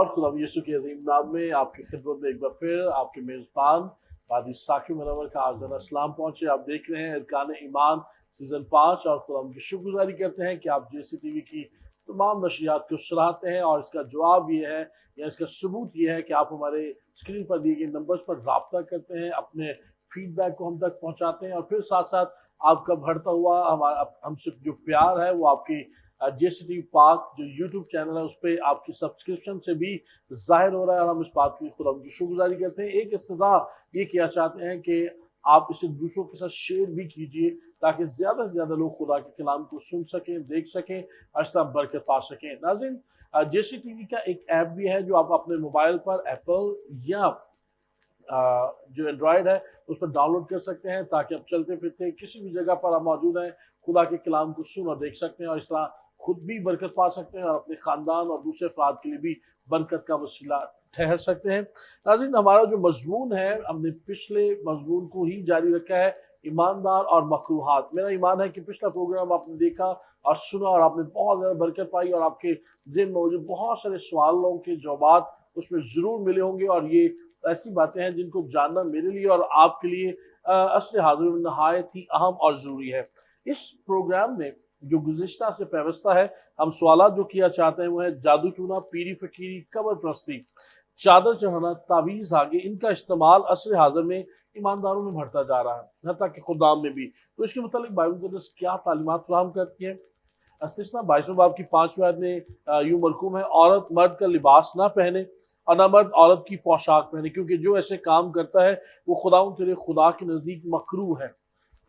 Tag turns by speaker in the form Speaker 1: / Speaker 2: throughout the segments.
Speaker 1: और खुदा यीशु के अजीम नाम में आपकी खिदमत में एक बार फिर आपके मेज़बान पादी साकिब मुनव्वर का आज़ाना सलाम पहुँचे। आप देख रहे हैं इरकान ईमान सीज़न 5 और खुदा की शुक्रगुजारी करते हैं कि आप JC TV की तमाम नशियात को सराहते हैं और इसका जवाब ये है या इसका सबूत ये है कि आप हमारे स्क्रीन पर दिए गए नंबर्स पर रब्ता करते हैं, अपने फीडबैक को हम तक पहुँचाते हैं और फिर साथ-साथ आपका बढ़ता हुआ हमारा हमसे जो प्यार है वो आपकी JC TV पाक जो यूट्यूब चैनल है उस पर आपकी सब्सक्रिप्शन से भी जाहिर हो रहा है और हम इस बात की खुदा की शुक्रगुजारी करते हैं। एक इस्तदा ये किया चाहते हैं कि आप इसे दूसरों के साथ शेयर भी कीजिए ताकि ज़्यादा से ज़्यादा लोग खुदा के कलाम को सुन सकें, देख सकें, अस्ता बरकत पा सकें। नाज़रीन, JC TV का एक ऐप भी है जो आप अपने मोबाइल पर एप्पल या जो एंड्रॉयड है उस पर डाउनलोड कर सकते हैं ताकि आप चलते फिरते किसी भी जगह पर आप मौजूद हैं, खुदा के कलाम को सुन और देख सकते हैं और इस तरह खुद भी बरकत पा सकते हैं और अपने ख़ानदान और दूसरे अफराद के लिए भी बरकत का वसीला ठहर सकते हैं। नाज़रीन, हमारा जो मज़मून है हमने पिछले मज़मून को ही जारी रखा है, ईमानदार और मकरूहात। मेरा ईमान है कि पिछला प्रोग्राम आपने देखा और सुना और आपने बहुत ज़्यादा बरकत पाई और आपके दिल में मौजूद बहुत सारे सवालों के जवाब उसमें ज़रूर मिले होंगे और ये ऐसी बातें हैं जिनको जानना मेरे लिए और आपके लिए असर हाज़िर में नहायत ही अहम और ज़रूरी है। इस प्रोग्राम में जो गुज़िश्ता से पेवस्ता है, हम सवालात जो किया चाहते हैं वो है जादू टूना, पीरी फ़कीरी, कब्र परस्ती, चादर चढ़ाना, तावीज़ धागे, इनका इस्तेमाल असर हाज़िर में ईमानदारों में बढ़ता जा रहा है, हत्ता कि खुदाम में भी। तो इसके मुतालिक बाइबल मुक़द्दस क्या तालीमात फ़राहम करती है? इस्तिस्ना 22वें बाब की 5वीं आयत में यूँ मरकूम है, औरत मर्द का लिबास ना पहने और ना मर्द औरत की पोशाक पहने, क्योंकि जो ऐसे काम करता है वो तेरे खुदा के नज़दीक मकरूह है।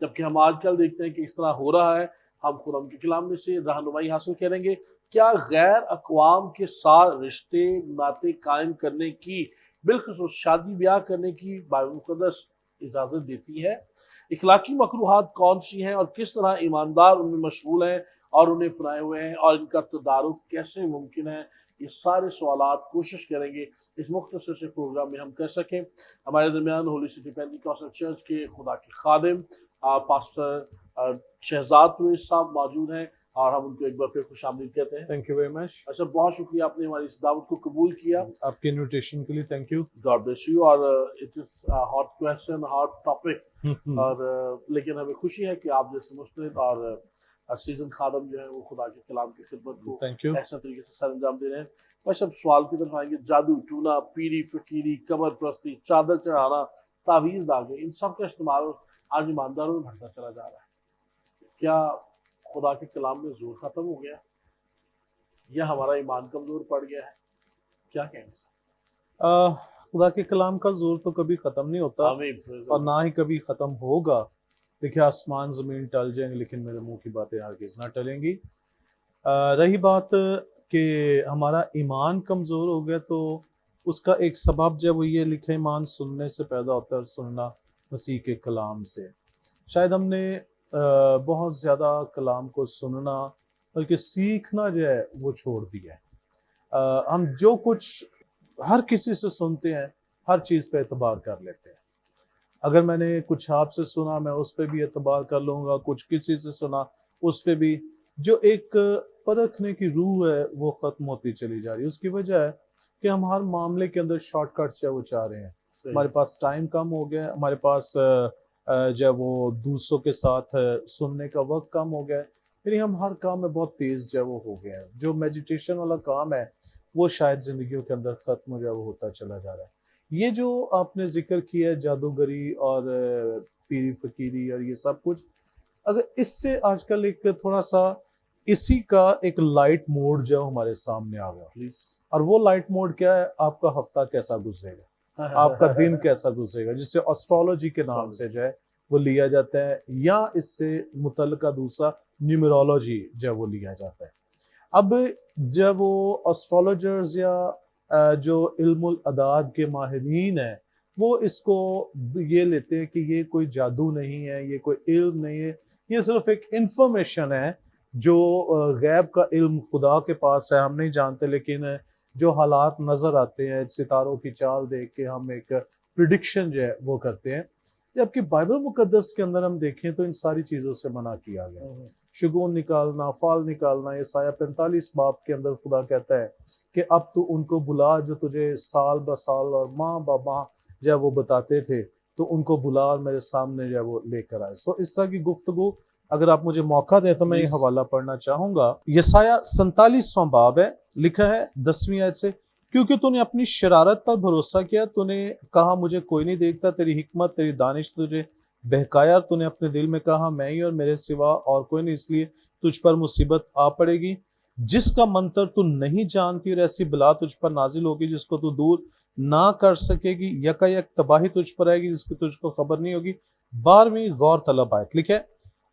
Speaker 1: जबकि हम आजकल देखते हैं कि इस तरह हो रहा है। हम खुदा के कलाम में से रहनुमाई हासिल करेंगे। क्या गैर अक़वाम के साथ रिश्ते नाते कायम करने की, बिलख़ुसूस शादी ब्याह करने की बाइबल मुक़द्दस इजाज़त देती है? इखलाकी मकरूहात कौन सी हैं और किस तरह ईमानदार उनमें मशगूल हैं और उन्हें अपनाए हुए हैं और इनका तदारुक कैसे मुमकिन है? ये सारे सवालात कोशिश करेंगे इस मुख्तसर से प्रोग्राम में हम कर सकें। हमारे दरमियान होली सिटी पेंटिकॉस्टल चर्च के खुदा के खादिम पास्टर शहजाद कुरैशी साहब मौजूद हैं और हम उनको एक बार फिर खुशामदीद कहते हैं।
Speaker 2: Thank you very much.
Speaker 1: अच्छा, बहुत शुक्रिया आपने हमारी इस दावत को कबूल किया।
Speaker 2: आपके इन्विटेशन के लिए thank you.
Speaker 1: God bless you. और it is hot question, hot topic और लेकिन हमें खुशी है कि आप जैसे मुस्तैद और सीजन खादम जो है वो खुदा के कलाम की खिदमत को ऐसा तरीके से सर अंजाम दे रहे हैं। बस अब सवाल की तरफ आएंगे। जादू टूना, पीरी फ़कीरी, कब्र परस्ती, चादर चढ़ाना, तावीज़ धागे, इन सब का इस्तेमाल आज ईमानदारों में बढ़ता चला जा रहा है। क्या खुदा के कलाम में जोर खत्म हो गया या हमारा ईमान कमजोर पड़ गया है? क्या कहेंगे सर?
Speaker 2: खुदा के कलाम का जोर तो कभी खत्म नहीं होता और ना ही कभी खत्म होगा। देखिए, आसमान ज़मीन टल जाएंगे लेकिन मेरे मुंह की बातें हरगिज़ ना टलेंगी। रही बात कि हमारा ईमान कमज़ोर हो गया तो उसका एक सबब जब वो ये लिखे, ईमान सुनने से पैदा होता है, सुनना मसीह के कलाम से। शायद हमने बहुत ज़्यादा कलाम को सुनना बल्कि सीखना जो है वो छोड़ दिया है। हम जो कुछ हर किसी से सुनते हैं हर चीज़ पे एतबार कर लेते हैं। अगर मैंने कुछ आपसे सुना मैं उस पर भी एतबार कर लूँगा, कुछ किसी से सुना उस पर भी। जो एक परखने की रूह है वो ख़त्म होती चली जा रही है। उसकी वजह है कि हम हर मामले के अंदर शॉर्टकट जो वो चाह रहे हैं। हमारे पास टाइम कम हो गया है, हमारे पास जब वो दूसरों के साथ सुनने का वक्त कम हो गया है, यानी हम हर काम में बहुत तेज़ जो वो हो गया है। जो मेडिटेशन वाला काम है वो शायद ज़िंदगियों के अंदर ख़त्म जो वो होता चला जा रहा है। ये जो आपने जिक्र किया है जादूगरी और पीरी फ़कीरी और ये सब कुछ, अगर इससे आजकल एक थोड़ा सा इसी का एक लाइट मोड जो हमारे सामने आ गया प्लीज। और वो लाइट मोड क्या है? आपका हफ्ता कैसा गुजरेगा, आपका दिन कैसा गुजरेगा, जिससे एस्ट्रोलॉजी के नाम से जो है वो लिया जाता है, या इससे मुतल्लिका दूसरा न्यूमरोलॉजी जो वो लिया जाता है। अब जब वो एस्ट्रोलॉजर्स या जो इल्मुल अदाद के माहिरीन हैं वो इसको ये लेते हैं कि ये कोई जादू नहीं है, ये कोई इल्म नहीं है, ये सिर्फ एक इंफॉर्मेशन है जो गैब का इल्म खुदा के पास है, हम नहीं जानते। लेकिन जो हालात नज़र आते हैं, सितारों की चाल देख के हम एक प्रिडिक्शन जो है वो करते हैं। जबकि बाइबल मुकद्दस के अंदर हम देखें तो इन सारी चीजों से मना किया गया। शुगून निकालना, फाल निकालना, ईसाया 45 बाब के अंदर खुदा कहता है कि अब तू उनको बुला जो तुझे साल ब साल और माह ब माह जब वो बताते थे, तो उनको बुला और मेरे सामने जब वो लेकर आए। सो इस तरह की गुफ्तगू अगर आप मुझे मौका दें तो मैं ये हवाला पढ़ना चाहूंगा। यसाया 47वां बाब है, लिखा है 10वीं आयत से, क्योंकि तूने अपनी शरारत पर भरोसा किया, तूने कहा मुझे कोई नहीं देखता, तेरी हिकमत तेरी दानिश तुझे बहकाया, तूने अपने दिल में कहा मैं ही और मेरे सिवा और कोई नहीं, इसलिए तुझ पर मुसीबत आ पड़ेगी जिसका मंत्र तू नहीं जानती, और ऐसी बला तुझ पर नाजिल होगी जिसको तू दूर ना कर सकेगी, यकायक तबाही तुझ पर आएगी जिसकी तुझको खबर नहीं होगी। 12वीं गौर तलब आयत, लिखे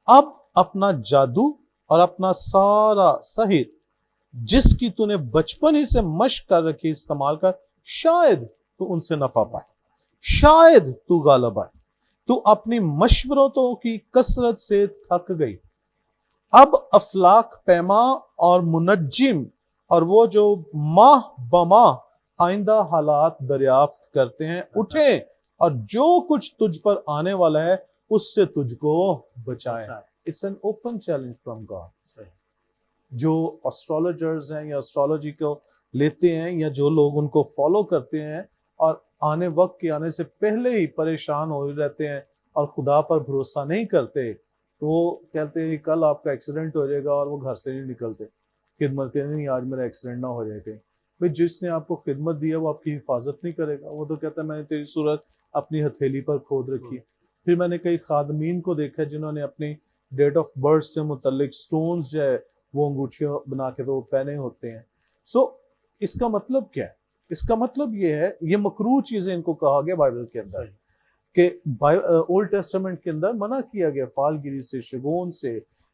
Speaker 2: अब अपना जादू और अपना सारा सहित जिसकी तूने बचपन ही से मश्क कर रखी इस्तेमाल कर, शायद तू उनसे नफा पाए, शायद तू गालिब आए। तू अपनी मशवरतों की कसरत से थक गई, अब अफलाक पैमा और मुनज्जिम और वो जो माह बमाह आइंदा हालात दरियाफ्त करते हैं उठे और जो कुछ तुझ पर आने वाला है उससे तुझको बचाएं। It's an open challenge from God. जो एस्ट्रोलॉजर्स हैं या एस्ट्रोलॉजी को लेते हैं या जो लोग उनको फॉलो करते हैं और आने वक्त के आने से पहले ही परेशान हो रहते हैं और खुदा पर भरोसा नहीं करते, तो वो कहते हैं कल आपका एक्सीडेंट हो जाएगा और वो घर से नहीं निकलते, खिदमत के नहीं आज मेरा एक्सीडेंट ना हो जाए कहीं। भाई जिसने आपको खिदमत दी है वो आपकी हिफाजत नहीं करेगा, वो तो कहता है मैंने तेरी सूरत अपनी हथेली पर खोद रखी है। फिर मैंने कई खादमीन को देखा जिन्होंने अपनी डेट ऑफ बर्थ से मुतल्लिक स्टोन्स जो है वो अंगूठियां बना के तो वो पहने होते हैं। सो इसका मतलब क्या है? इसका मतलब ये है, ये मकरूह चीजें इनको कहा गया बाइबल के अंदर कि ओल्ड टेस्टामेंट के अंदर मना किया गया फालगिरी से, शगुन से,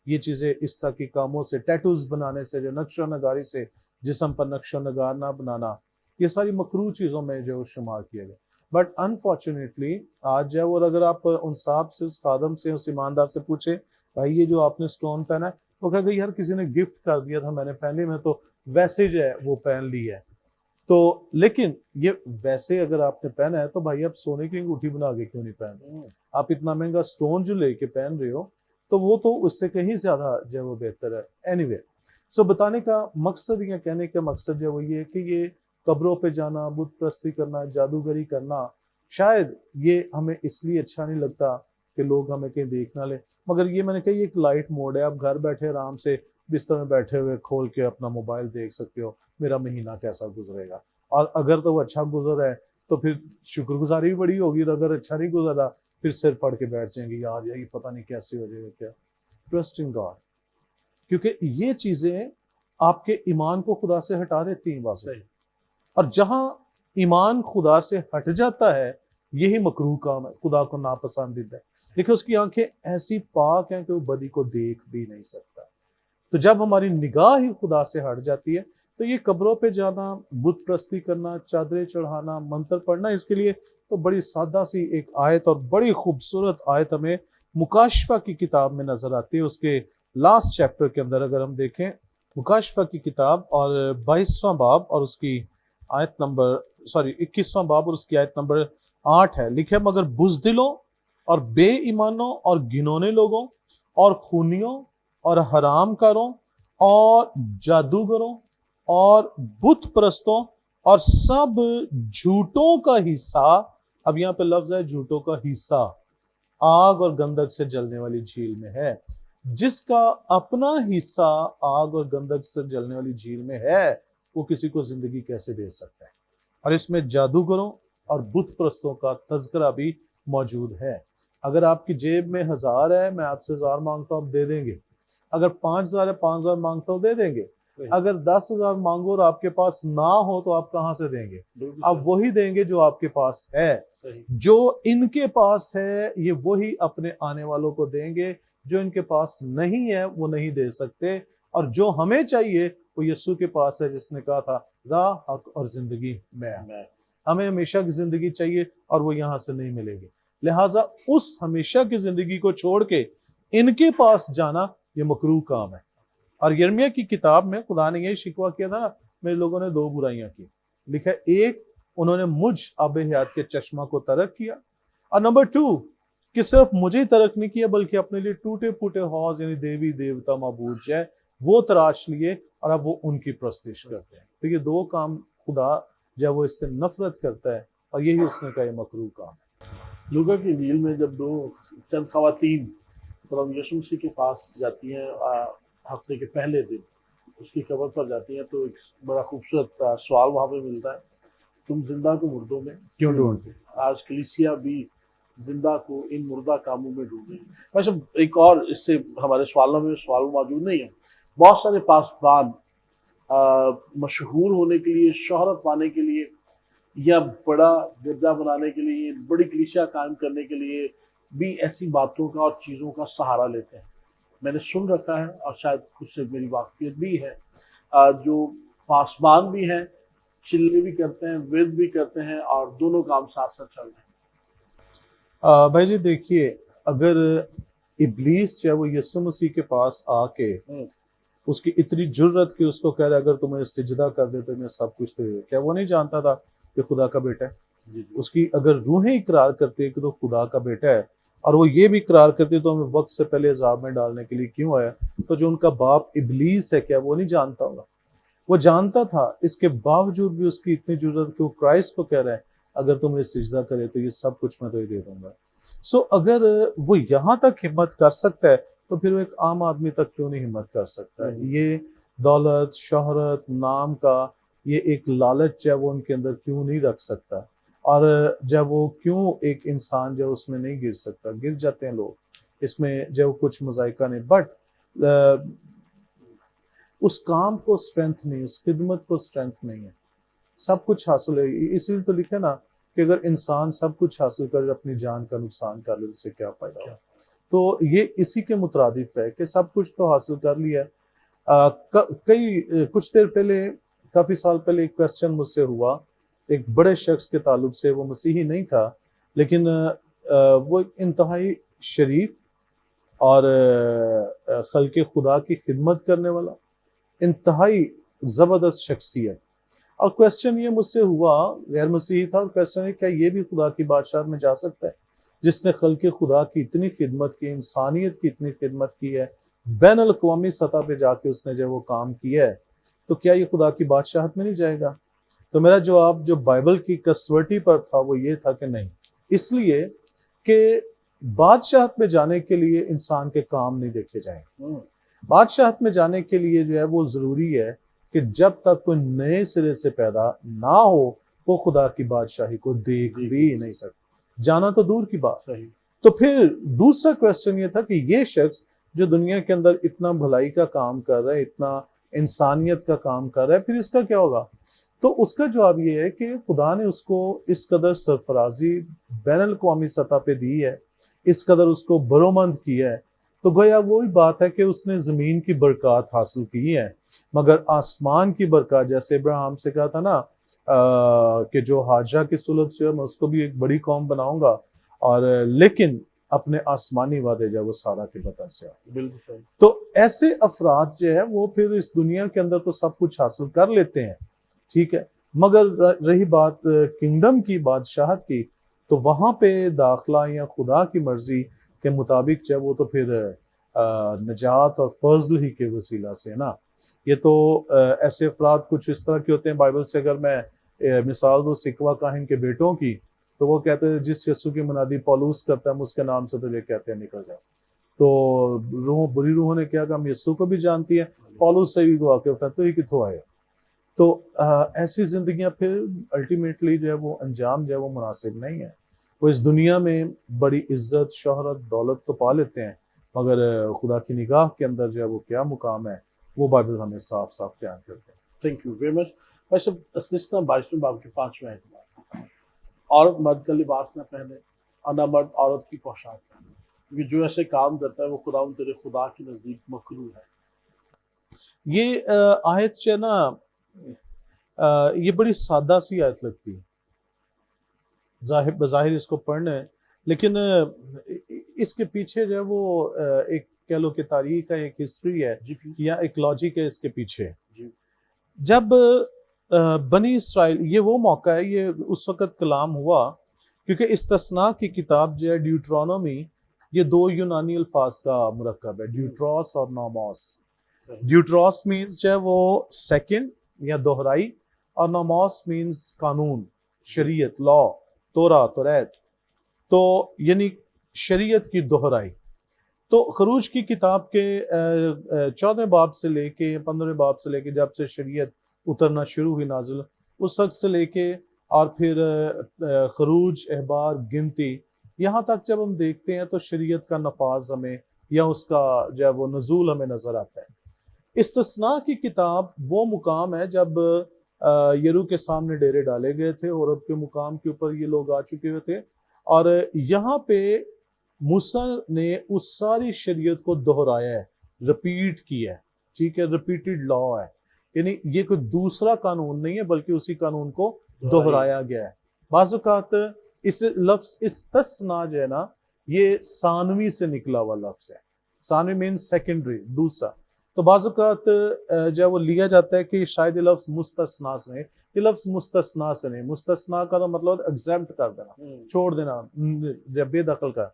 Speaker 2: ये चीजें इस तरह के कामों से, टैटूज बनाने से, जो नक्शो नगारी से जिस्म पर नक्शो नगार ना बनाना, ये सारी मकरूह चीजों में जो शुमार किया गया। बट अनफॉर्चुनेटली आज जो, और अगर आप उन साहब से, उस खादम से, उस ईमानदार से पूछे भाई ये जो आपने स्टोन पहना है, वो कहेगा यार किसी ने गिफ्ट कर दिया था, मैंने पहन ली, मैं तो वैसे जो है वो पहन ली है। तो लेकिन ये वैसे अगर आपने पहना है तो भाई आप सोने की अंगूठी बना के क्यों नहीं पहन रहे? आप इतना महंगा स्टोन जो लेके पहन रहे हो तो वो तो उससे कहीं ज्यादा जो है वो बेहतर है। एनीवे, सो बताने का मकसद या कहने का मकसद जो वो ये है कि ये कब्रों पे जाना, बुत प्रस्ती करना, जादूगरी करना, शायद ये हमें इसलिए अच्छा नहीं लगता कि लोग हमें कहीं देख ना ले, मगर ये मैंने कही एक लाइट मोड है। आप घर बैठे आराम से बिस्तर में बैठे हुए खोल के अपना मोबाइल देख सकते हो मेरा महीना कैसा गुजरेगा, और अगर तो वो अच्छा गुजर है तो फिर शुक्रगुजारी भी बड़ी होगी, और अगर अच्छा नहीं गुजरा फिर सिर पड़ के बैठ जाएंगे यार यही पता नहीं कैसे हो जाएगा क्या। ट्रस्ट इन गॉड, क्योंकि ये चीजें आपके ईमान को खुदा से हटा देती हैं बात। और जहां ईमान खुदा से हट जाता है यही मकरूह काम है, खुदा को नापसंदीदा है। देखिए उसकी आंखें ऐसी पाक हैं कि वो बदी को देख भी नहीं सकता। तो जब हमारी निगाह ही खुदा से हट जाती है तो ये कब्रों पे जाना, बुत प्रस्ती करना, चादरें चढ़ाना, मंत्र पढ़ना, इसके लिए तो बड़ी सादा सी एक आयत और बड़ी खूबसूरत आयत हमें मुकाशफा की किताब में नजर आती है। उसके लास्ट चैप्टर के अंदर अगर हम देखें मुकाशफा की किताब और 22वां बाब और उसकी आयत नंबर 21वां बाब और उसकी आयत नंबर 8 है, लिखे मगर बुज़दिलों और बेईमानों और घिनौने लोगों और खूनियों और हरामकारों और जादूगरों और बुत परस्तों और सब झूठों का हिस्सा, अब यहाँ पे लफ्ज है झूठों का हिस्सा, आग और गंधक से जलने वाली झील में है। जिसका अपना हिस्सा आग और गंधक से जलने वाली झील में है वो किसी को जिंदगी कैसे दे सकता है। और इसमें जादूगरों और बुत परस्तों का तज़किरा भी मौजूद है। अगर आपकी जेब में 1000 है, मैं आपसे 1000 मांगता हूँ, आप दे देंगे। अगर 5000 है, 5000 मांगता हूँ, दे देंगे। अगर 10,000 मांगो और आपके पास ना हो तो आप कहां से देंगे? आप वही देंगे जो आपके पास है। जो इनके पास है ये वही अपने आने वालों को देंगे, जो इनके पास नहीं है वो नहीं दे सकते। और जो हमें चाहिए वो यीशु के पास है जिसने कहा था राह, हक और जिंदगी मैं। हमें हमेशा की जिंदगी चाहिए और वो यहां से नहीं मिलेगी। लिहाजा उस हमेशा की जिंदगी को छोड़ के इनके पास जाना ये मकरूह काम है। और यिर्मयाह की किताब में खुदा ने यही शिकवा किया था ना, मेरे लोगों ने 2 बुराइयां की। लिखा है, एक उन्होंने मुझ आबे हयात के चश्मा को तर्क किया, और नंबर 2 कि सिर्फ मुझे ही तर्क नहीं किया बल्कि अपने लिए टूटे फूटे हौज यानी देवी देवता मबूद जो है वो तराश लिए और अब वो उनकी प्रस्तिश करते हैं। तो ये दो काम खुदा जब वो इससे नफरत करता है और यही उसने कहा मकरूह काम है।
Speaker 1: लूका की इंजील में जब चंद खवातीन प्रभु यीशु मसीह के पास जाती हैं हफ्ते के पहले दिन उसकी कब्र पर जाती हैं, तो एक बड़ा खूबसूरत सवाल वहाँ पे मिलता है, तुम जिंदा को मुर्दों में
Speaker 2: क्यों ढूंढते?
Speaker 1: आज कलीसिया भी जिंदा को इन मुर्दा कामों में ढूंढ रही है। वैसे एक और इससे हमारे सवालों में सवाल मौजूद नहीं है। बहुत सारे पासबान मशहूर होने के लिए, शोहरत पाने के लिए या बड़ा गिरजा बनाने के लिए, बड़ी कलीसिया कायम करने के लिए भी ऐसी बातों का और चीज़ों का सहारा लेते हैं। मैंने सुन रखा है और शायद खुद से मेरी वाकफियत भी है, जो पासबान भी हैं, चिल्ले भी करते हैं, विरद भी करते हैं और दोनों काम साथ साथ चल रहे हैं।
Speaker 2: भाई जी देखिए, अगर इब्लीस जो है वो यीशु मसीह के पास आके उसकी इतनी जुर्रत कि उसको कह रहा है अगर तुम्हें सिजदा कर दे तो मैं सब कुछ दे, क्या वो नहीं जानता था कि खुदा का बेटा है? उसकी अगर रूहें इकरार करती है कि तो खुदा का बेटा है और वो ये भी इकरार करती है तो हमें वक्त से पहले अजाब में डालने के लिए क्यों आया, तो जो उनका बाप इब्लीस है क्या वो नहीं जानता होगा? वो जानता था। इसके बावजूद भी उसकी इतनी जुर्रत कि वो क्राइस्ट को कह रहा है अगर तुम इस सिजदा करे तो ये सब कुछ मैं तो दे दूंगा। सो अगर वो यहाँ तक हिम्मत कर सकता है तो फिर वो एक आम आदमी तक क्यों नहीं हिम्मत कर सकता है? ये दौलत, शोहरत, नाम का ये एक लालच है वो उनके अंदर क्यों नहीं रख सकता? और जब वो क्यों एक इंसान जो उसमें नहीं गिर सकता? गिर जाते हैं लोग इसमें जब कुछ मजाइका नहीं, बट उस काम को स्ट्रेंथ नहीं, उस खिदमत को स्ट्रेंथ नहीं है। सब कुछ हासिल है, इसीलिए तो लिखे ना कि अगर इंसान सब कुछ हासिल कर अपनी जान का नुकसान कर ले उससे क्या फायदा हो? तो ये इसी के मुतरादिफ है कि सब कुछ तो हासिल कर लिया है। कुछ देर पहले, काफी साल पहले एक क्वेश्चन मुझसे हुआ एक बड़े शख्स के ताल्लुक से, वो मसीही नहीं था लेकिन वो इंतहाई शरीफ और खल्के खुदा की खिदमत करने वाला इंतहाई जबरदस्त शख्सियत। और क्वेश्चन ये मुझसे हुआ, गैर मसीही था, और क्वेश्चन है क्या ये भी खुदा की बादशाहत में जा सकता है जिसने खल्के खुदा की इतनी खिदमत की, इंसानियत की इतनी खिदमत की है, बैन अल-अक़वामी सतह पे जाके उसने जब वो काम किया है तो क्या ये खुदा की बादशाहत में नहीं जाएगा? तो मेरा जवाब जो बाइबल की कसवटी पर था वो ये था कि नहीं, इसलिए कि बादशाहत में जाने के लिए इंसान के काम नहीं देखे जाएंगे। बादशाहत में जाने के लिए जो है वो जरूरी है कि जब तक कोई नए सिरे से पैदा ना हो वो खुदा की बादशाही को देख भी नहीं सकता, जाना तो दूर की बात।
Speaker 1: सही।
Speaker 2: तो फिर दूसरा क्वेश्चन ये था कि ये शख्स जो दुनिया के अंदर इतना भलाई का काम कर रहा है, इतना इंसानियत का काम कर रहा है, फिर इसका क्या होगा? तो उसका जवाब ये है कि खुदा ने उसको इस कदर सरफराजी बैन अल-अक़वामी सतह पे दी है, इस कदर उसको बरोमंद किया है, तो गोया वही बात है कि उसने जमीन की बरकत हासिल की है मगर आसमान की बरकत, जैसे इब्राहिम से कहा था ना कि जो हाजरा की सुलभ से मैं उसको भी एक बड़ी कौम बनाऊंगा, और लेकिन अपने आसमानी वादे जो है वो सारा के बतन से।
Speaker 1: बिल्कुल सही।
Speaker 2: तो ऐसे अफराद जो है वो फिर इस दुनिया के अंदर तो सब कुछ हासिल कर लेते हैं, ठीक है, मगर रही बात किंगडम की, बादशाहत की, तो वहां पे दाखला या खुदा की मर्जी के मुताबिक जो है वो तो फिर नजात और फजल ही के वसीला से है ना। ये तो ऐसे अफराद कुछ इस तरह के होते हैं, बाइबल से अगर मैं मिसाल दूं सिकवा काहिन के बेटों की, तो वो कहते हैं जिस यीशु की मुनादी पौलुस करता है उसके नाम से तुझे कहते हैं निकल जा। तो रूह, बुरी रूहों ने क्या कहा, हम यीशु को भी जानती है, पौलुस से भी वाकिफ है, तो ये कितों आया? तो ऐसी जिंदगियां फिर अल्टीमेटली जो है वो अंजाम जो है वो मुनासिब नहीं है। वो इस दुनिया में बड़ी इज्जत, शोहरत, दौलत तो पा लेते हैं मगर खुदा की निगाह के अंदर जो है वो क्या मुकाम है वो बाइबल हमें साफ साफ बयान करते हैं।
Speaker 1: Thank you very much. वैसे 22वें बाब के 5वें आयत में औरत मर्द का लिबास न पहने और न मर्द औरत की पोशाक पहने, क्योंकि जो ऐसे काम करता है वो खुदा तेरे खुदा के नजदीक मकरूह है।
Speaker 2: ये आयत जो है ना ये बड़ी सादा सी आयत लगती है बज़ाहिर इसको पढ़ने, लेकिन इसके पीछे जो है वो एक कह लो कि तारीख है, एक हिस्ट्री है या एक लॉजिक है इसके पीछे। जब बनी इसराइल, ये वो मौका है, ये उस वक़्त कलाम हुआ क्योंकि इस्तस्ना की किताब जो है ड्यूट्रोनोमी, ये दो यूनानी अल्फाज का मुरक्कब है, ड्यूट्रोस और नोमोस। ड्यूट्रोस मीन्स जो है वो सेकंड या दोहराई, और नोमोस मीन्स कानून, शरीयत, लॉ, तोरा, तोरैत, तो यानी शरीयत की दोहराई। तो खरूज की किताब के 14वें बाब से लेके 15वें बाब से लेके जब से शरीयत उतरना शुरू हुई नाजिल, उस वक्त से लेके और फिर खरूज, अहबार, गिनती, यहाँ तक जब हम देखते हैं तो शरीयत का नफाज हमें या उसका जो है वो नजूल हमें नजर आता है। इस्तिस्ना की किताब वो मुकाम है जब यरू के सामने डेरे डाले गए थे और अब के मुकाम के ऊपर ये लोग आ चुके हुए थे, और यहाँ पे मूसा ने उस सारी शरीयत को दोहराया है, रिपीट किया है, ठीक है, रिपीटेड लॉ है, यानी ये कोई दूसरा कानून नहीं है बल्कि उसी कानून को दोहराया गया है। बाज़-औक़ात इस लफ्ज इस्तस्ना जो है ना, ये सानवी से निकला हुआ लफ्ज है। सानवी मीन्स सेकेंडरी, दूसरा। तो बाज़-औक़ात जो वो लिया जाता है कि शायद ये लफ्ज मुस्तस्ना से, ये लफ्ज मुस्तस्ना से नहीं, मुस्तस्ना का तो मतलब एग्जेम्प्ट कर देना, छोड़ देना, बेदखल का।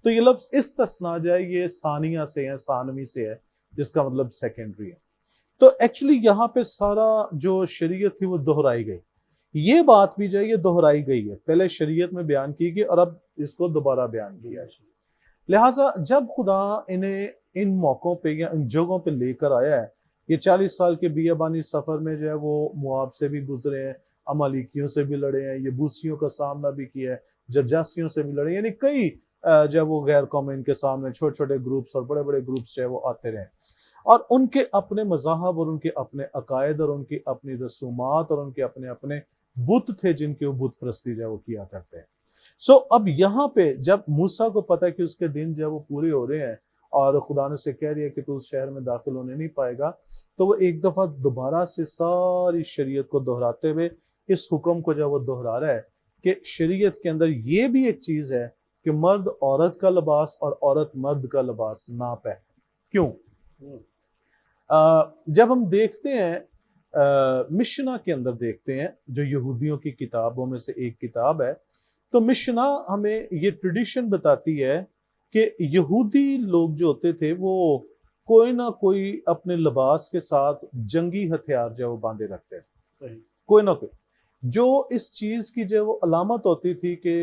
Speaker 2: तो ये लफ्ज इस्तस्ना जो है ये सानिया से है, सानवी से है, जिसका मतलब सेकेंडरी है। तो एक्चुअली यहाँ पे सारा जो शरीयत थी वो दोहराई गई, ये बात भी जो है ये दोहराई गई है, पहले शरीयत में बयान की गई और अब इसको दोबारा बयान किया है। लिहाजा जब खुदा इन्हें इन मौकों पे या इन जगहों पे लेकर आया है, ये 40 साल के बियाबानी सफर में जो है वो मुआब से भी गुजरे हैं, अमालिकियों से भी लड़े हैं, यबूसियों का सामना भी किया है, जर्जासियों से भी लड़े, यानी कई जो है वो गैर कौम इनके सामने छोटे छोटे ग्रुप्स और बड़े बड़े ग्रुप्स जो है वो आते रहे, और उनके अपने मज़ाहब और उनके अपने अकायद और उनकी अपनी रसूमात और उनके अपने अपने बुत थे जिनके वो बुत परस्ती जो है वो किया करते हैं। सो अब यहाँ पे जब मूसा को पता है कि उसके दिन जो है वो पूरे हो रहे हैं और खुदा ने उसे कह दिया कि तू उस शहर में दाखिल होने नहीं पाएगा, तो वो एक दफा दोबारा से सारी शरीयत को दोहराते हुए इस हुक्म को जो वो दोहरा रहा है कि शरीयत के अंदर ये भी एक चीज है कि मर्द औरत का लिबास और औरत मर्द का लिबास ना पहने। क्यों? जब हम देखते हैं मिशना के अंदर देखते हैं, जो यहूदियों की किताबों में से एक किताब है, तो मिशना हमें ये ट्रेडिशन बताती है कि यहूदी लोग जो होते थे वो कोई ना कोई अपने लिबास के साथ जंगी हथियार जो वो बांधे रखते थे, कोई ना कोई, जो इस चीज की जो वो अलामत होती थी कि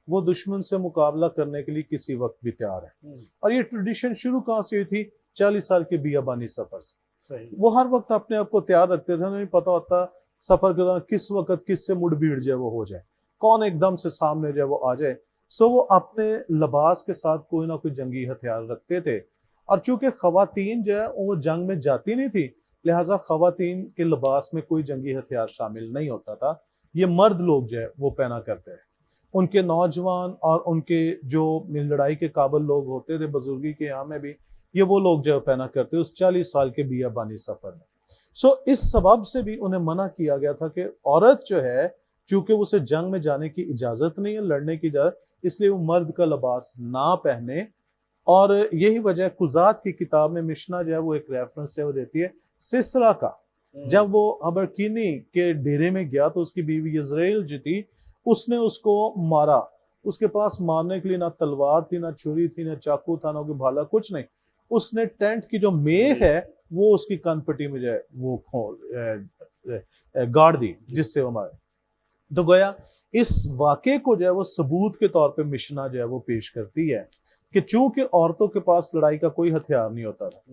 Speaker 2: वो दुश्मन से मुकाबला करने के लिए किसी वक्त भी तैयार है। और ये ट्रेडिशन शुरू कहाँ से हुई थी? 40 साल के बियाबानी सफर से। वो हर वक्त अपने आप को तैयार रखते थे, उन्हें पता होता सफर के दौरान किस वक्त किससे मुठभीड़ जो वो हो जाए, कौन एकदम से सामने जो वो आ जाए। सो वो अपने लिबास के साथ कोई ना कोई जंगी हथियार रखते थे। और चूंकि खवातीन जो है वो जंग में जाती नहीं थी, लिहाजा खवातीन के लिबास में कोई जंगी हथियार शामिल नहीं होता था, ये मर्द लोग जो है वो पहना करते हैं। उनके नौजवान और उनके जो लड़ाई के काबिल लोग होते थे बुजुर्गी के यहाँ में भी, ये वो लोग जो पहना करते उस 40 साल के बियाबानी सफर में। सो इस सबब से भी उन्हें मना किया गया था कि औरत जो है, चूंकि उसे जंग में जाने की इजाजत नहीं है, लड़ने की इजाजत, इसलिए वो मर्द का लिबास ना पहने। और यही वजह कुजात की किताब में मिशना जो है वो एक रेफरेंस है वो देती है सिसरा का। जब वो हबरकीनी के डेरे में गया तो उसकी बीवी यजरेल जो थी उसने उसको मारा, उसके पास मारने के लिए ना तलवार थी, ना छुरी थी, ना चाकू था, ना कोई भाला, कुछ नहीं। उसने टेंट की जो मेख है वो उसकी कनपट्टी में जो है वो गाड़ दी, जिससे वो मारे। तो गोया इस वाक़े को जो है वो सबूत के तौर पे मिशना जो है वो पेश करती है कि चूंकि औरतों के पास लड़ाई का कोई हथियार नहीं होता था,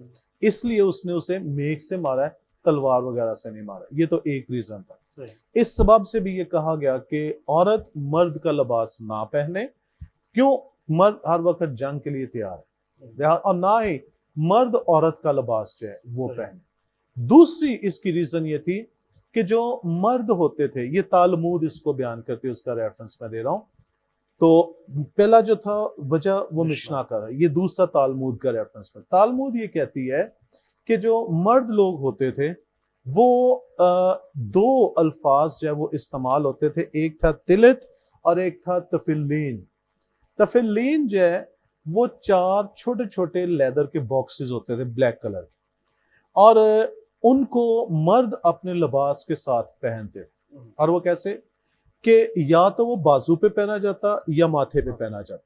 Speaker 2: इसलिए उसने उसे मेख से मारा है, तलवार वगैरह से नहीं मारा। ये तो एक रीजन था। इस सबब से भी ये कहा गया कि औरत मर्द का लिबास ना पहने। क्यों? मर्द हर वक्त जंग के लिए तैयार है, और ना ही मर्द औरत का लिबास जो है वो पहने। दूसरी इसकी रीजन ये थी कि जो मर्द होते थे, ये तालमूद इसको बयान करती है, उसका रेफरेंस मैं दे रहा हूं। तो पहला जो था वजह वो मिशना का था, ये दूसरा तालमूद का रेफरेंस में। तालमूद ये कहती है कि जो मर्द लोग होते थे वो दो अल्फाज जो है वो इस्तेमाल होते थे, एक था तिलत और एक था तफिल्लीन। तफिल्लीन जो है वो 4 छोटे छोटे लेदर के बॉक्सेस होते थे ब्लैक कलर के, और उनको मर्द अपने लिबास के साथ पहनते थे। और वो कैसे? कि या तो वो बाजू पे पहना जाता या माथे पे पहना जाता,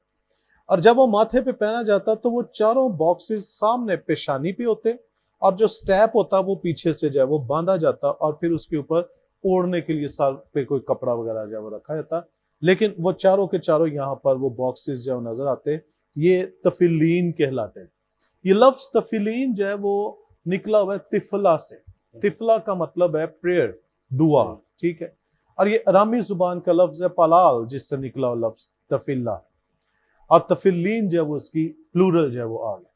Speaker 2: और जब वो माथे पे पहना जाता तो वो चारों बॉक्सेस सामने पेशानी पे होते, और जो स्टैप होता वो पीछे से जो है वो बांधा जाता, और फिर उसके ऊपर ओढ़ने के लिए सर पे कोई कपड़ा वगैरह जो है वो रखा जाता। लेकिन वो चारों के चारों यहाँ पर वो बॉक्सेस जो नजर आते, ये तफिलीन कहलाते हैं। ये लफ्ज तफिलीन जो है वो निकला हुआ है तिफला से। तिफला का मतलब है प्रेयर, दुआ, ठीक है। और ये अरामी जुबान का लफ्ज है पलाल, जिससे निकला हुआ लफ्ज तफिल्ला, और तफिलीन जो है वो उसकी प्लूरल जो है वो आ गया।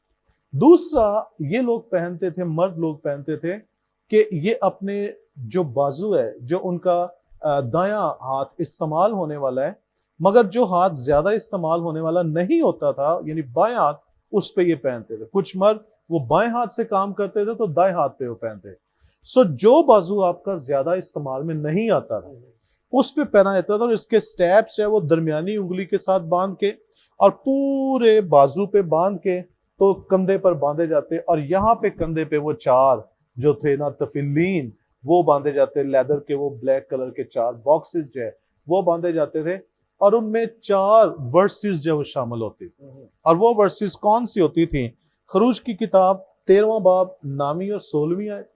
Speaker 2: दूसरा, ये लोग पहनते थे, मर्द लोग पहनते थे कि ये अपने जो बाजू है, जो उनका दायां हाथ इस्तेमाल होने वाला है, मगर जो हाथ ज्यादा इस्तेमाल होने वाला नहीं होता था, यानी बाएं हाथ, उस पे ये पहनते थे। कुछ मर्द वो बाएं हाथ से काम करते थे तो दाएं हाथ पे वो पहनते। सो जो बाजू आपका ज्यादा इस्तेमाल में नहीं आता था उस पे पहना जाता था, और इसके स्टेप्स है वो दरमियानी उंगली के साथ बांध के और पूरे बाजू पे बांध के तो कंधे पर बांधे जाते, और यहाँ पे कंधे पे वो चार जो थे ना तफिलीन, वो बांधे जाते, लेदर के वो ब्लैक कलर के चार बॉक्सेस जो है वो बांधे जाते थे, और उनमें चार वर्सेस जो वो शामिल होती। और वो वर्सेस कौन सी होती थी? खरूज की किताब 13वां बाब 9वीं और 16वीं आयत,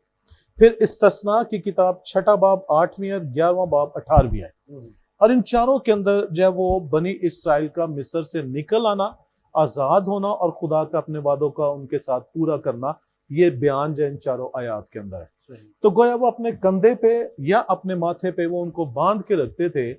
Speaker 2: फिर इस्तस्ना की किताब 6ठा बाब 8वीं आयत, 11वां बाब 18वीं आयत। और इन चारों के अंदर जो है वो बनी इसराइल का मिस्र से निकल आना, आजाद होना और खुदा का अपने वादों का उनके साथ पूरा करना, ये बयान जो इन चारों आयात के अंदर है। तो गोया वो अपने कंधे पे या अपने माथे पे वो उनको बांध के रखते थे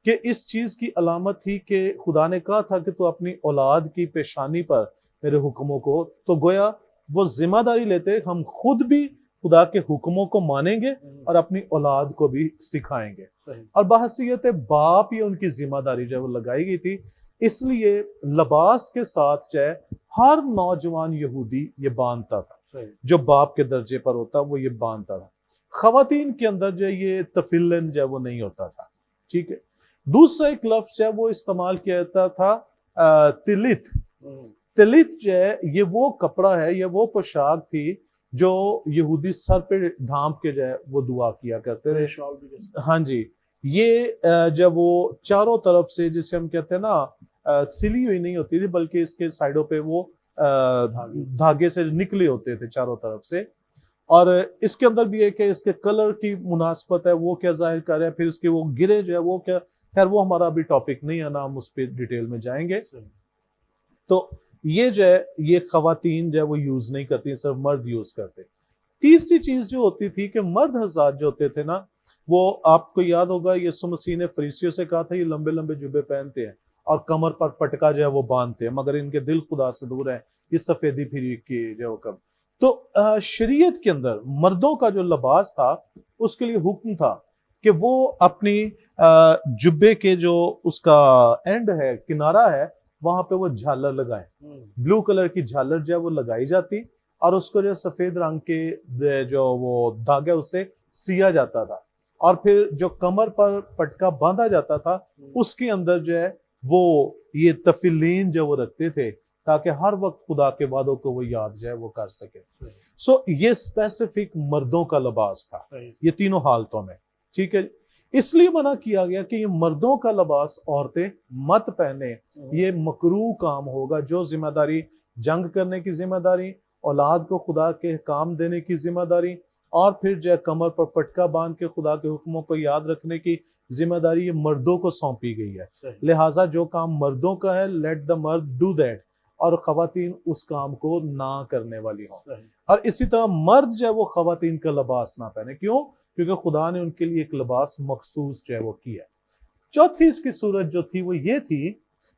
Speaker 2: कि इस चीज की अलामत थी कि खुदा ने कहा था कि तू अपनी औलाद की पेशानी पर मेरे हुक्मों को, तो गोया वो जिम्मेदारी लेते, हम खुद भी खुदा के हुक्मों को मानेंगे और अपनी औलाद को भी सिखाएंगे। और बहसीयत बाप ये उनकी जिम्मेदारी जो है वो लगाई गई थी। इसलिए लिबास के साथ जो है हर नौजवान यहूदी ये बांधता था, जो बाप के दर्जे पर होता वो ये बांधता था। खवातीन के अंदर जो ये तफिलन जो है वो नहीं होता था, ठीक है। दूसरा एक लफ्ज है वो इस्तेमाल किया जाता था तिलित। तिलित जो है ये वो कपड़ा है, ये वो पोशाक थी जो यहूदी सर पे ढांप के जो है वो दुआ किया करते थे। हाँ जी, ये जब वो चारों तरफ से, जिसे हम कहते हैं ना सिली हुई नहीं होती थी, बल्कि इसके साइडों पे वो धागे से निकले होते थे चारों तरफ से। और इसके अंदर भी है कि इसके कलर की मुनासबत है वो क्या जाहिर कर रहे हैं, फिर इसके वो गिरे जो है वो क्या, खैर वो हमारा अभी टॉपिक नहीं है ना, हम उस पर डिटेल में जाएंगे। तो ये जो है ये खवातीन जो है वो यूज नहीं करती, सिर्फ मर्द यूज करते। तीसरी चीज जो होती थी कि मर्द हज़रात जो होते थे ना, वो आपको याद होगा यीशु मसीह ने फरीसियों से कहा था ये लंबे लंबे जुबे पहनते हैं और कमर पर पटका जो है वो बांधते हैं, मगर इनके दिल खुदा से दूर है, ये सफेदी फिरी की जो कब। तो शरीयत के अंदर मर्दों का जो लिबास था उसके लिए हुक्म था कि वो अपनी जुब्बे के जो उसका एंड है, किनारा है, वहां पे वो झालर लगाए, ब्लू कलर की झालर जो है वो लगाई जाती, और उसको जो सफेद रंग के जो वो धागा उससे सिया जाता था, और फिर जो कमर पर पटका बांधा जाता था उसके अंदर जो है वो ये तफिलीन जो वो रखते थे ताकि हर वक्त खुदा के वादों को वो याद जो है वो कर सके। सो ये स्पेसिफिक मर्दों का लिबास था ये तीनों हालतों में, ठीक है। इसलिए मना किया गया कि ये मर्दों का लिबास औरतें मत पहने, ये मकरूह काम होगा। जो जिम्मेदारी जंग करने की जिम्मेदारी, औलाद को खुदा के काम देने की जिम्मेदारी, और फिर जो कमर पर पटका बांध के खुदा के हुक्मों को याद रखने की जिम्मेदारी, ये मर्दों को सौंपी गई है। लिहाजा जो काम मर्दों का है, लेट द मर्द डू दैट, और खवातीन उस काम को ना करने वाली हो। और इसी तरह मर्द जो है वो खवातीन का लिबास ना पहने। क्यों? क्योंकि खुदा ने उनके लिए एक लिबास मखसूस जो है वो किया। चौथी इसकी सूरत जो थी वो ये थी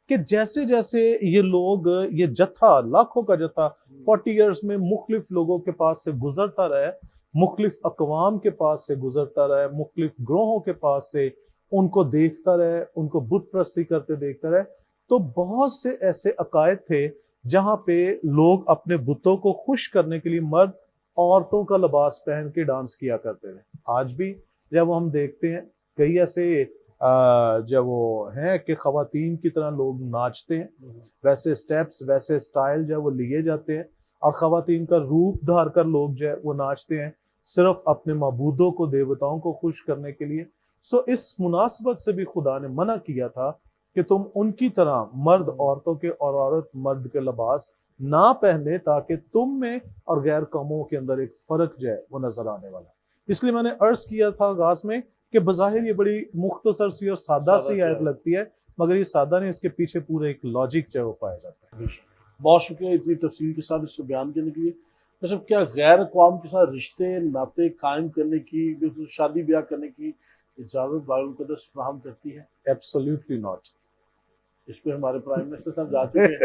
Speaker 2: कि जैसे जैसे ये लोग, ये जत्था, लाखों का जत्था 40 इयर्स में मुख्तलिफ लोगों के पास से गुजरता रहे, मुख्तलिफ अकवाम के पास से गुजरता रहे, मुख्तलिफ ग्रोहों के पास से उनको देखता रहे, उनको बुत प्रस्ती करते देखता रहे, तो बहुत से ऐसे अकायद थे जहां पे लोग अपने बुतों को खुश करने के लिए मर्द औरतों का लिबास पहन के डांस किया करते थे। आज भी जब हम देखते हैं कई ऐसे जब वो हैं कि खवातीन की तरह लोग नाचते हैं, वैसे स्टेप्स, वैसे स्टाइल जो है वो लिए जाते हैं, और खवातीन का रूप धार कर लोग जो है वो नाचते हैं सिर्फ अपने मबूदों को, देवताओं को खुश करने के लिए। सो इस मुनासबत से भी खुदा ने मना किया था कि तुम उनकी तरह मर्द औरतों के और औरत मर्द के लिबास ना पहने, ताकि तुम में और गैर कौमों के अंदर एक फर्क जो है वो नजर आने वाला। इसलिए मैंने अर्ज किया था आगाज में कि बज़ाहिर ये बड़ी मुख्तसर सी और सादा सी आयत लगती है, मगर ये सादा नहीं, इसके पीछे पूरा एक लॉजिक जो है वो पाया जाता है।
Speaker 1: बहुत शुक्रिया इतनी तफसील के साथ इसको बयान करने के लिए। वैसे क्या गैर कौम के साथ रिश्ते नाते कायम करने की, बिल्कुल शादी ब्याह करने की इजाज़त बाइबल मुकद्दस फराहम करती है?
Speaker 2: Absolutely not.
Speaker 1: इस पे हमारे प्राइम मिनिस्टर साहब जा चुके हैं।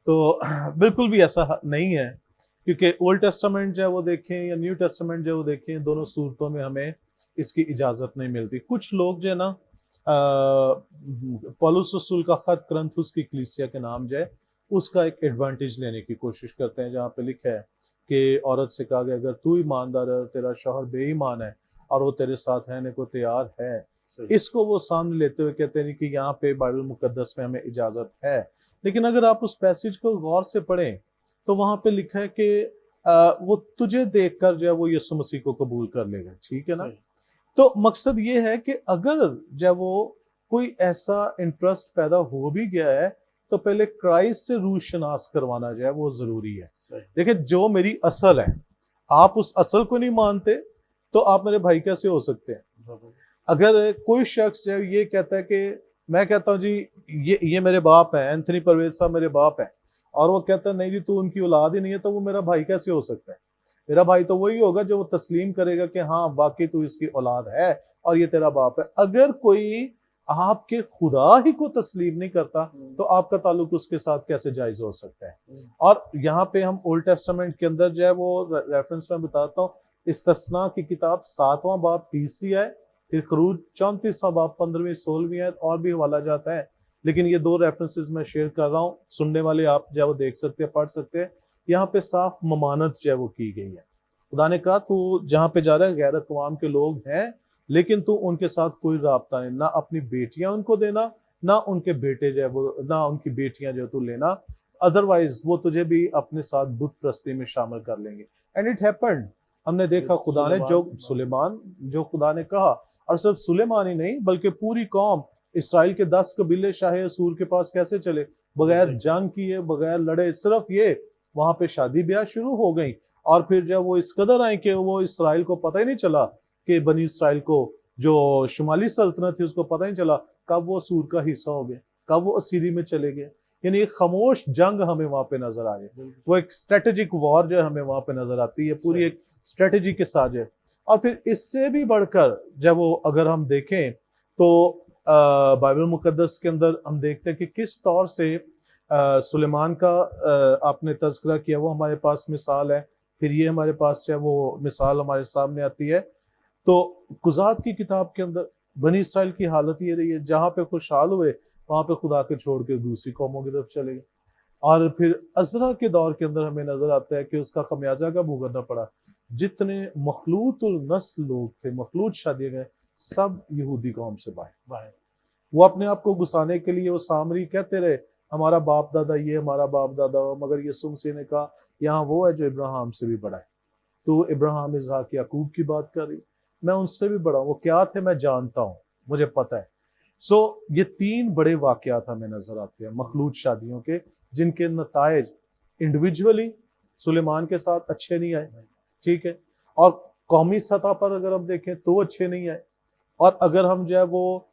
Speaker 2: तो बिल्कुल भी ऐसा नहीं है, क्योंकि ओल्ड टेस्टामेंट जो है वो देखें या न्यू टेस्टामेंट जो है वो देखें, दोनों सूरतों में हमें इसकी इजाजत नहीं मिलती। कुछ लोग जो है ना पौलुस रसूल का खत करंथुस की कलीसिया के नाम जो है उसका एक एडवांटेज लेने की कोशिश करते हैं, जहाँ पे लिखा है कि औरत से कहा गया अगर तू ईमानदार है और तेरा शौहर बेईमान है और वो तेरे साथ रहने को तैयार है, इसको वो सामने लेते हुए कहते हैं कि यहाँ पे बाइबल मुकद्दस में हमें इजाजत है। लेकिन अगर आप उस पैसेज को गौर से पढ़ें तो वहां पे लिखा है कि वो तुझे देखकर जो है वो यीशु मसीह को कबूल कर लेगा, ठीक है ना। तो मकसद ये है कि अगर जब वो कोई ऐसा इंटरेस्ट पैदा हो भी गया है तो पहले क्राइस्ट से रूशनास करवाना जो है वो जरूरी है। देखिए, जो मेरी असल है, आप उस असल को नहीं मानते तो आप मेरे भाई कैसे हो सकते हैं? अगर कोई शख्स जो ये कहता है कि मैं कहता हूँ जी ये मेरे बाप है, एंथनी परवेज साहब मेरे बाप है, और वो कहता है नहीं जी तू उनकी औलाद ही नहीं है, तो वो मेरा भाई कैसे हो सकता है? मेरा भाई तो वही होगा जो वो तस्लीम करेगा कि हाँ वाकई तू इसकी औलाद है और ये तेरा बाप है। अगर कोई आपके खुदा ही को तस्लीम नहीं करता तो आपका ताल्लुक उसके साथ कैसे जायज हो सकता है? और यहाँ पे हम ओल्ड टेस्टामेंट के अंदर जो है वो रेफरेंस में बताता हूँ, इस्तस्ना की किताब 7वां बाब 30 है, फिर खरूज 34वां बाब 15वीं 16वीं है, और भी हवाला जाता है। लेकिन ये दो रेफरेंसेस मैं शेयर कर रहा हूँ, सुनने वाले आप जो है वो देख सकते हैं, पढ़ सकते हैं। यहाँ पे साफ ममानत जो है वो की गई है। खुदा ने कहा तू जहाँ पे जा रहा है गैर अक़वाम के लोग हैं, लेकिन तू उनके साथ कोई राब्ता नहीं, ना अपनी बेटियां उनको देना, ना उनके बेटे जो है वो, ना उनकी बेटियां जो है तू लेना, अदरवाइज वो तुझे भी अपने साथ बुत प्रस्ती में शामिल कर लेंगे। एंड इट हैपेंड, हमने देखा खुदा ने जो सुलेमान जो खुदा ने कहा, और सिर्फ सुलेमान ही नहीं बल्कि पूरी कौम इसराइल के 10 कबीले शाहे असूर के पास कैसे चले, बगैर जंग किए, बगैर लड़े, सिर्फ ये वहां पे शादी ब्याह शुरू हो गई। और फिर जब वो इस कदर आए कि वो इसराइल को पता ही नहीं चला कि बनी इसराइल को जो शुमाली सल्तनत थी उसको पता ही नहीं चला कब वो सूर का हिस्सा हो गए, कब वो असीरी में चले गए। यानी एक खामोश जंग हमें वहां पे नजर आ रही है, वो एक स्ट्रेटेजिक वॉर जो हमें वहां पे नजर आती है, पूरी एक स्ट्रेटेजी के साथ है। और फिर इससे भी बढ़कर जब वो अगर हम देखें तो बाइबल मुकद्दस के अंदर हम देखते हैं कि किस तौर से सुलेमान का आपने तज़किरा किया, वो हमारे पास मिसाल है। फिर ये हमारे पास है वो मिसाल हमारे सामने आती है। तो कुज़ात की किताब के अंदर बनी इसराइल की हालत ये रही है, जहाँ पे खुशहाल हुए वहां पे खुदा के छोड़ के दूसरी कौमों की तरफ चले गए। और फिर अजरा के दौर के अंदर हमें नजर आता है कि उसका खमियाजा का भुगतना पड़ा। जितने मखलूतुल नस्ल लोग थे, मखलूत शादी गए, सब यहूदी कौम से बाहर। वो अपने आप को घुसाने के लिए वो सामरी कहते रहे हमारा बाप दादा ये, हमारा बाप दादा, मगर यीशु मसीह ने कहा यहाँ वो है जो इब्राहिम से भी बड़ा है। तो इब्राहिम इसहाक याकूब की बात कर रही, मैं उनसे भी बड़ा हूँ। वो क्या थे मैं जानता हूँ, मुझे पता है। सो ये 3 बड़े वाकयात हमें नजर आते हैं मखलूत शादियों के, जिनके नताइज इंडिविजुअली सुलेमान के साथ अच्छे नहीं आए, ठीक है, और कौमी सतह पर अगर हम देखें तो अच्छे नहीं आए, और अगर हम जो है वो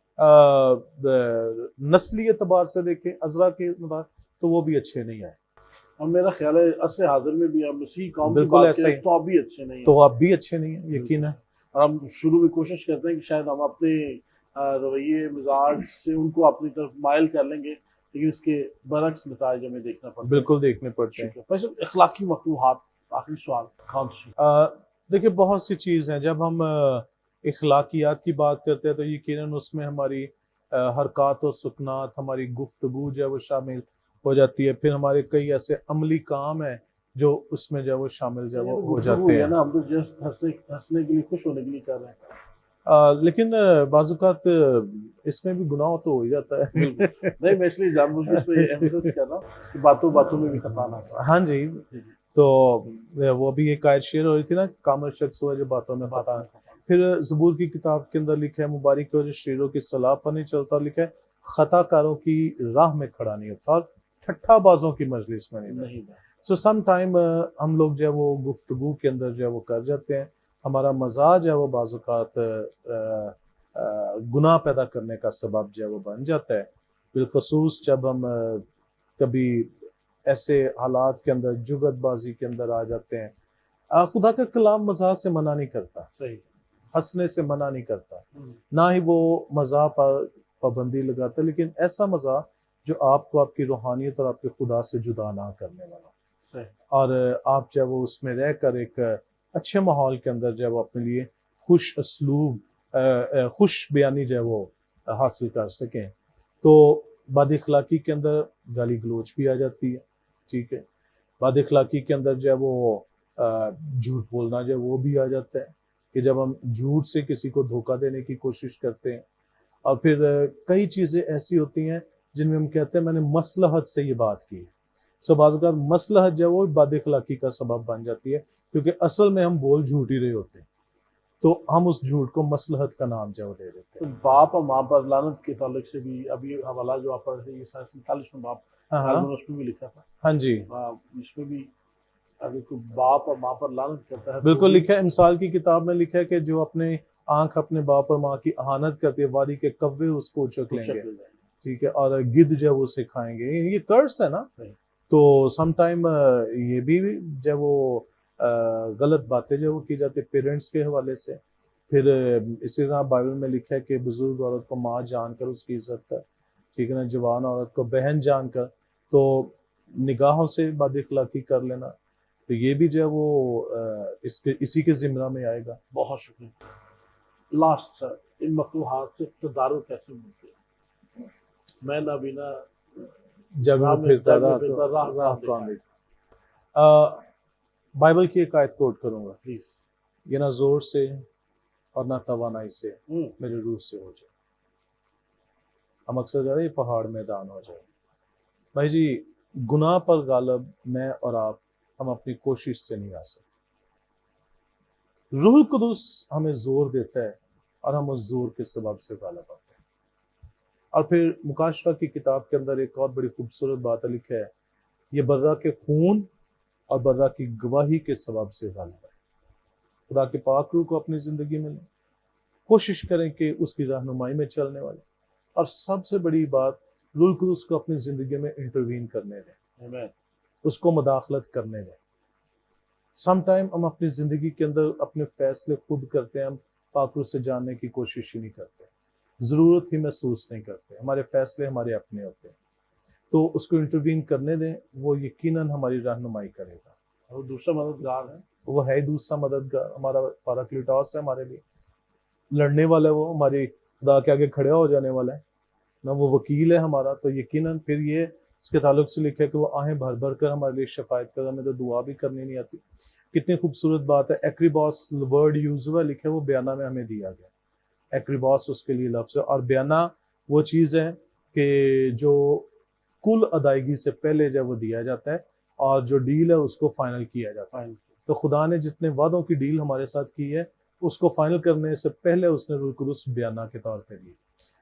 Speaker 2: नस्ली एतबार से देखें अजरा के तो वो भी अच्छे नहीं आए।
Speaker 1: और मेरा ख्याल है असर हाजिर में भी हम उसी कौम की
Speaker 2: बिल्कुल
Speaker 1: बात
Speaker 2: ऐसा ही,
Speaker 1: तो अब भी अच्छे नहीं है,
Speaker 2: तो अब भी अच्छे नहीं है, यकीन है।
Speaker 1: और हम शुरू में कोशिश करते हैं कि शायद हम अपने रवैये मिजाज से उनको अपनी तरफ माइल कर लेंगे, लेकिन इसके बरक्स नताइज हमें देखना पड़ता है।
Speaker 2: बिल्कुल देखने पड़ते हैं।
Speaker 1: वैसे अखलाकी मकरूहात, आखिरी सवाल खान सी,
Speaker 2: देखिए बहुत सी चीज़ हैं, जब हम इखलाकियात की बात करते हैं तो यकीनन उसमें हमारी हरकत और सुकनात, हमारी गुफ्तगू जो है वो शामिल हो जाती है। फिर हमारे कई ऐसे अमली काम हैं जो उसमें जो है वो शामिल जो है वो हो जाते हैं
Speaker 1: ना, हम तो जस्ट हंसने के लिए, खुश होने के लिए कर रहे हैं।
Speaker 2: लेकिन बाज़-औक़ात इसमें भी गुनाह तो हो ही जाता है।
Speaker 1: नहीं, मैं इसलिए जानबूझ के इस पे एम्फसिस कर रहा हूँ कि बातों बातों में भी खता ना हो।
Speaker 2: हाँ जी, तो वो भी एक आयत शेयर हो रही थी ना, कामल शख्स हुआ जो बातों में पता है। फिर ज़बूर की किताब के अंदर लिखा है, मुबारक हो जो शेरों की सलाह पर नहीं चलता, लिखा है खताकारों की राह में खड़ा नहीं होता और ठट्ठाबाजों की मजलिस में नहीं। सो सम टाइम हम लोग जो है वो गुफ्तगू के अंदर जो है वो कर जाते हैं, हमारा मजाज है वो बाज़-औक़ात गुनाह पैदा करने का सबब जो है वो बन जाता है, बिलखसूस जब हम कभी ऐसे हालात के अंदर जुगतबाजी के अंदर आ जाते हैं। खुदा का कलाम मज़ाक से मना नहीं करता,
Speaker 1: सही,
Speaker 2: हंसने से मना नहीं करता, ना ही वो मज़ाक पर पाबंदी लगाता, लेकिन ऐसा मज़ाक जो आपको आपकी रूहानियत और आपके खुदा से जुदा ना करने वाला,
Speaker 1: सही,
Speaker 2: और आप जब वो उसमें रहकर एक अच्छे माहौल के अंदर जब अपने लिए खुश असलूब खुश बयानी जो है वो हासिल कर सकें। तो बदअखलाकी के अंदर गाली गलोच भी आ जाती है, ठीक है। बदअखलाकी के अंदर जो है वो झूठ बोलना जो है वो भी आ जाता है, कि जब हम झूठ से किसी को धोखा देने की कोशिश करते हैं। और फिर कई चीज़ें ऐसी होती हैं जिनमें हम कहते हैं मैंने मसलहत से ये बात की। सो बाज़ औक़ात मसलहत जो है वो बदअखलाकी का सबब बन जाती है, क्योंकि असल में हम बोल झूठ ही रहे होते हैं, तो हम उस झूठ को मसलहत का नाम जो है वो दे देते
Speaker 1: तो
Speaker 2: हैं।
Speaker 1: बाप और माँ पर लानत के ताल्लुक से भी अभी हवाला जो आप पढ़ रहे हैं, ये 47वां बाप
Speaker 2: हाँ, हाँ।
Speaker 1: उसमें भी लिखा था।
Speaker 2: हाँ जी।
Speaker 1: इसमें भी अगर कोई बाप और माँ पर लानत करता है तो
Speaker 2: बिल्कुल
Speaker 1: भी
Speaker 2: लिखा है, मिसाल की किताब में लिखा है कि जो अपने आँख अपने बाप और माँ की अहानत करती है, वादी के कव्वे उसको उचक
Speaker 1: कुछ
Speaker 2: लेंगे,
Speaker 1: चक्र जाए।
Speaker 2: ठीक है, और गिद्ध जो है वो उसे खाएँगे। ये कर्स है ना?
Speaker 1: सही,
Speaker 2: तो सम टाइम ये भी जो है वो गलत बातें जो है वो की जाती है पेरेंट्स के हवाले से। फिर इसी तरह बाइबल में लिखा है कि बुजुर्ग औरत को माँ जानकर उसकी इज्जत कर, ठीक है ना, जवान औरत को बहन जानकर। तो निगाहों से बदअखलाकी कर लेना, तो ये भी जो है वो इसके इसी के ज़िम्रा में आएगा।
Speaker 1: बहुत शुक्रिया। लास्ट सर, इन मखलूक़ात से तदारुक कैसे मुमकिन है? मैं नाबीना
Speaker 2: जग
Speaker 1: राह
Speaker 2: में
Speaker 1: में
Speaker 2: फिरता
Speaker 1: जग में
Speaker 2: राह
Speaker 1: फिरता राह
Speaker 2: राह
Speaker 1: कौन
Speaker 2: कौन
Speaker 1: दिखाए?
Speaker 2: देखे। बाइबल की एक आयत कोट करूंगा,
Speaker 1: प्लीज।
Speaker 2: ये ना जोर से और ना तवानाई से मेरे रूह से हो जाए। हम अक्सर कहते हैं ये पहाड़ मैदान हो जाए। भाई जी, गुनाह पर गालब मैं और आप, हम अपनी कोशिश से नहीं आ सकते। रूह कुदुस हमें जोर देता है और हम उस जोर के सबब से गालब आते हैं। और फिर मुकाशफा की किताब के अंदर एक और बड़ी खूबसूरत बात लिखा है, ये बर्रा के खून और बर्रा की गवाही के सबब से गालब है। खुदा के पाक रूह को अपनी जिंदगी में लें, कोशिश करें कि उसकी रहनुमाई में चलने वाले, और सबसे बड़ी बात, रूह कुदुस को अपनी जिंदगी में इंटरवीन करने दें,
Speaker 1: आमीन। उसको
Speaker 2: उसको मुदाखलत करने दें। सम टाइम हम अपनी ज़िंदगी के अंदर अपने फैसले खुद करते हैं, हम पाक रूह से जानने की कोशिश ही नहीं करते, ज़रूरत ही महसूस नहीं करते, हमारे फैसले हमारे अपने होते हैं। तो उसको इंटरवीन करने दें, वो यकीनन हमारी रहनुमाई करेगा।
Speaker 1: वो दूसरा मददगार है,
Speaker 2: वो है ही दूसरा मददगार, हमारा पाराक्लीटॉस है, हमारे लिए लड़ने वाला है, वो हमारे खुदा के आगे खड़ा हो जाने वाला है ना, वो वकील है हमारा। तो यकीनन फिर ये इसके ताल्लुक से लिखा है कि वो आहें भर भर कर हमारे लिए शफायत कर, हमें तो दुआ भी करनी नहीं आती। कितनी खूबसूरत बात है, एक्रीबॉस वर्ड यूज हुआ, लिखा है वो बयाना में हमें दिया गया। एक्रीबॉस उसके लिए लफ्ज़ है, और बयाना वो चीज़ है कि जो कुल अदायगी से पहले जब वो दिया जाता है और जो डील है उसको फाइनल किया जाता है। तो खुदा ने जितने वादों की डील हमारे साथ की है, उसको फाइनल करने से पहले उसने रूह कुदुस बयाना के तौर पे दी।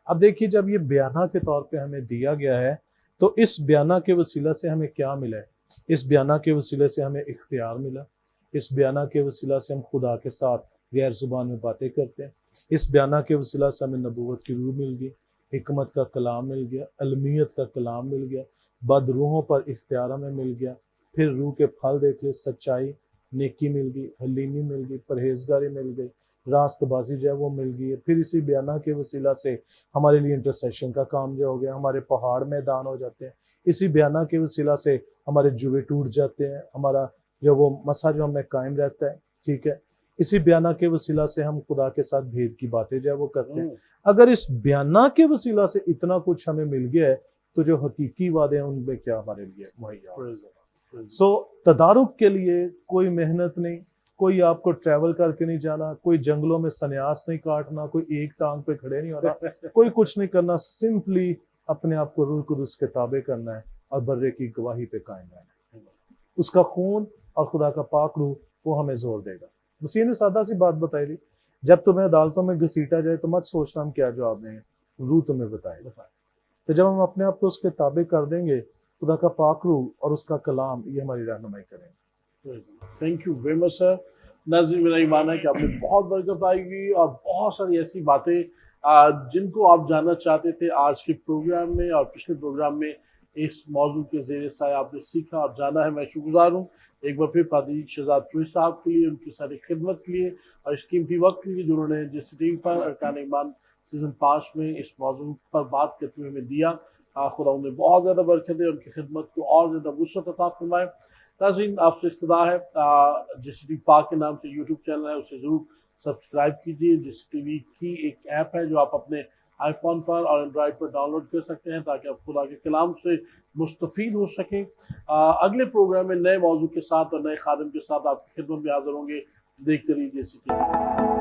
Speaker 2: अब देखिए, जब ये बयाना के तौर पे हमें दिया गया है, तो इस बयाना के वसीला से हमें क्या मिला है? इस बयाना के वसीले से हमें इख्तियार मिला, इस बयाना के वसीला से हम खुदा के साथ गैर ज़ुबान में बातें करते हैं, इस बयाना के वसीला से हमें नबूवत की रूह मिल गई, हिकमत का कलाम मिल गया, अलमियत का कलाम मिल गया, बद रूहों पर इख्तियार हमें मिल गया। फिर रूह के फल देख ले, सच्चाई, नेकी मिल गई, हलीमी मिल गई, परहेजगारी मिल गई, रास्तबाजी जो है वो मिल गई है। फिर इसी बयाना के वसीला से हमारे लिए इंटरसेशन का काम जो हो गया, हमारे पहाड़ मैदान हो जाते हैं। इसी बयाना के वसीला से हमारे जुए टूट जाते हैं, हमारा जो वो मसा जो हमें कायम रहता है, ठीक है। इसी बयाना के वसीला से हम खुदा के साथ भेद की बातें जो है वो करते हैं। अगर इस बयाना के वसीला से इतना कुछ हमें मिल गया है, तो जो हकीकी वादे हैं उनमें क्या हमारे लिए मुहैया होगा। सो तदारुक के लिए कोई मेहनत नहीं, कोई आपको ट्रैवल करके नहीं जाना, कोई जंगलों में सन्यास नहीं काटना, कोई एक टांग पे खड़े नहीं होना, कोई कुछ नहीं करना, सिंपली अपने आप को रूह कुदुस के ताबे करना है और बर्रे की गवाही पे कायम रहना है। उसका खून और खुदा का पाक रूह वो हमें जोर देगा। मसीह ने सादा सी बात बताई थी, जब तुम्हें अदालतों में घसीटा जाए तो मत सोचना हम क्या जवाब दें, रूह तुम्हें बताएगा। तो जब हम अपने आप को उसके ताबे कर देंगे, खुदा का पाक रूह और उसका कलाम ये हमारी रहनुमाई करेंगे।
Speaker 1: Thank you very much sir. नाज़रीन, मेरा ईमान है कि आपने बहुत बरकत आएगी और बहुत सारी ऐसी बातें जिनको आप जानना चाहते थे आज के प्रोग्राम में और पिछले प्रोग्राम में इस मौजू के ज़ेरे साया आपने सीखा और जाना है। मैं शुक्रगुजार हूँ एक बार फिर पादरी शहजाद फरीद साहब के लिए, उनकी सारी खिदमत के लिए और इस कीमती वक्त के लिए जो उन्होंने JCTV पर अरकान ईमान सीज़न 5 में इस मौजू पर बात करते हुए हमें दिया। खुदा उन्हें बहुत ज़्यादा बरकत दे, उनकी खिदमत को और ज़्यादा वुसअत अता फरमाए। नाज़रीन, आपसे इस्तदा है JCTV पाक के नाम से यूट्यूब चैनल है, उसे ज़रूर सब्सक्राइब कीजिए। JCTV की एक ऐप है जो आप अपने आईफोन पर और एंड्रॉयड पर डाउनलोड कर सकते हैं ताकि आप खुदा के कलाम से मुस्तफ़ीद हो सकें। अगले प्रोग्राम में नए मौजू के साथ और नए खादिम के साथ आपकी खिदमत में हाज़िर होंगे। देखते रहिए JCTV।